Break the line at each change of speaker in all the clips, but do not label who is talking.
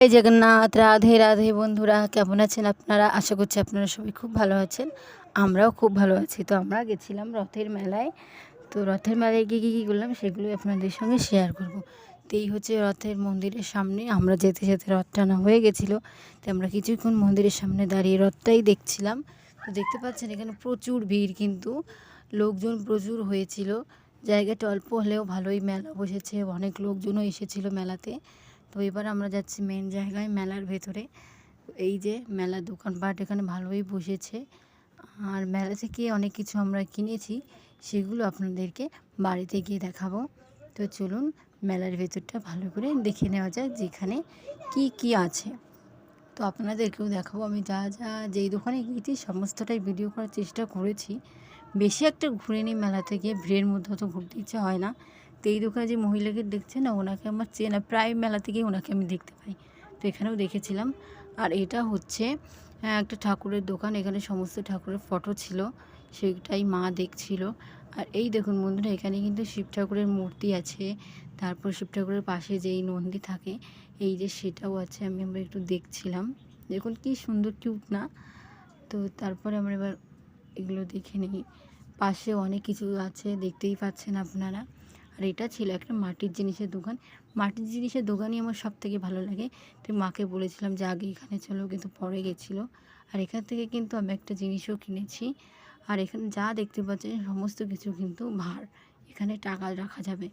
জয় জগন্নাথ। রাধে রাধে বন্ধুরা, কেমন আছেন আপনারা? আশা করছি আপনারা সবাই খুব ভালো আছেন। আমরাও খুব ভালো আছি। তো আমরা গেছিলাম রথের মেলায়। তো রথের মেলায় গিয়ে কী করলাম সেগুলোই আপনাদের সঙ্গে শেয়ার করব। তো এই হচ্ছে রথের মন্দিরের সামনে। আমরা যেতে যেতে রথ টানা হয়ে গেছিলো। তো আমরা কিছুক্ষণ মন্দিরের সামনে দাঁড়িয়ে রথটাই দেখছিলাম। তো দেখতে পাচ্ছেন এখানে প্রচুর ভিড়, কিন্তু লোকজন প্রচুর হয়েছিল। জায়গাটা অল্প হলেও ভালোই মেলা বসেছে, অনেক লোকজনও এসেছিলো মেলাতে। তো এবার আমরা যাচ্ছি মেন জায়গায়, মেলার ভেতরে। এই যে মেলার দোকানপাট এখানে ভালোই বসেছে। আর মেলা থেকে অনেক কিছু আমরা কিনেছি, সেগুলো আপনাদেরকে বাড়িতে গিয়ে দেখাবো। তো চলুন মেলার ভেতরটা ভালো করে দেখে নেওয়া যাক, যেখানে কি কি আছে। তো আপনাদেরকেও দেখাবো। আমি যেই দোকানে গিয়েছি সমস্তটাই ভিডিও করার চেষ্টা করেছি। বেশি একটা ঘুরিনি মেলাতে গিয়ে, ভিড়ের মধ্যে অত ঘুরতে ইচ্ছা হয় না। তো এই দোকানে যে মহিলাকে দেখছে না, ওনাকে আমার চেনা, প্রায় মেলা থেকে ওনাকে আমি দেখতে পাই। তো এখানেও দেখেছিলাম। আর এটা হচ্ছে একটা ঠাকুরের দোকান। এখানে সমস্ত ঠাকুরের ফটো ছিল, সেটাই মা দেখছিল। আর এই দেখুন বন্ধুরা, এখানে কিন্তু শিব ঠাকুরের মূর্তি আছে। তারপর শিব ঠাকুরের পাশে যেই নন্দী থাকে, এই যে সেটাও আছে। আমরা একটু দেখছিলাম। দেখুন কি সুন্দর, কিউট না? তো তারপরে আমরা এবার এগুলো দেখে নিই। পাশে অনেক কিছু আছে, দেখতেই পাচ্ছেন আপনারা। আর এটা ছিল একটা মাটির জিনিসের দোকান। মাটির জিনিসের দোকানই আমার সব থেকে ভালো লাগে। তো মাকে বলেছিলাম যে আগে এখানে চলো, কিন্তু পরে গেছিলো। আর এখান থেকে কিন্তু আমি একটা জিনিসও কিনেছি। আর এখানে যা দেখতে পাচ্ছেন সমস্ত কিছু কিন্তু ভার, এখানে টাকা রাখা যাবে।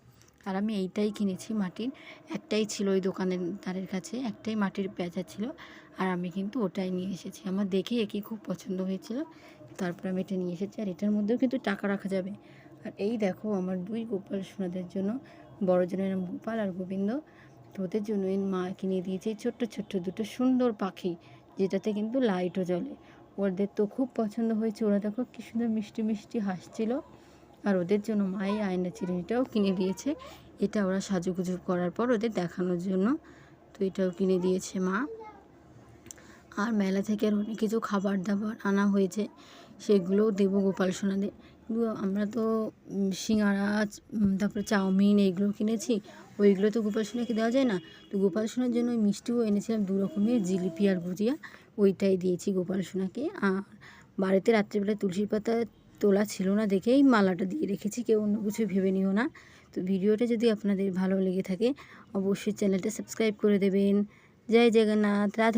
আর আমি এইটাই কিনেছি মাটির। একটাই ছিল ওই দোকানের তারের কাছে, একটাই মাটির প্যাঁচা ছিল। আর আমি কিন্তু ওটাই নিয়ে এসেছি। আমার দেখে একে খুব পছন্দ হয়েছিল, তারপর আমি এটা নিয়ে এসেছি। আর এটার মধ্যেও কিন্তু টাকা রাখা যাবে। আর এই দেখো আমার দুই গোপাল সোনাদের জন্য, বড়জনের নাম গোপাল আর গোবিন্দ। তো ওদের জন্য এর মা কিনে দিয়েছে ছোট্ট ছোট্ট দুটো সুন্দর পাখি, যেটাতে কিন্তু লাইটও জ্বলে। ওদের তো খুব পছন্দ হয়েছে। ওরা দেখো কী সুন্দর মিষ্টি মিষ্টি হাসছিল। আর ওদের জন্য মা এই আয়না চিরুনিটাও কিনে দিয়েছে। এটা ওরা সাজুগুজু করার পর ওদের দেখানোর জন্য। তো এটাও কিনে দিয়েছে মা। আর মেলা থেকে আর অনেক কিছু খাবার দাবার আনা হয়েছে, সেগুলোও দেবো গোপাল সোনাদের। কিন্তু আমরা তো সিঙাড়া, তারপরে চাউমিন এইগুলো কিনেছি। ওইগুলো তো গোপাল সোনাকে দেওয়া যায় না। তো গোপাল সোনার জন্য ওই মিষ্টিও এনেছিলাম, 2 রকমের, জিলিপি আর গুজিয়া। ওইটাই দিয়েছি গোপাল সোনাকে। আর বাড়িতে রাত্রিবেলায় তুলসীর পাতা তোলা ছিল না দেখেই মালাটা দিয়ে রেখেছি, কেউ অন্য কিছু ভেবে নিও না। তো ভিডিওটা যদি আপনাদের ভালো লেগে থাকে অবশ্যই চ্যানেলটা সাবস্ক্রাইব করে দেবেন। জয় জগন্নাথ। রাধে।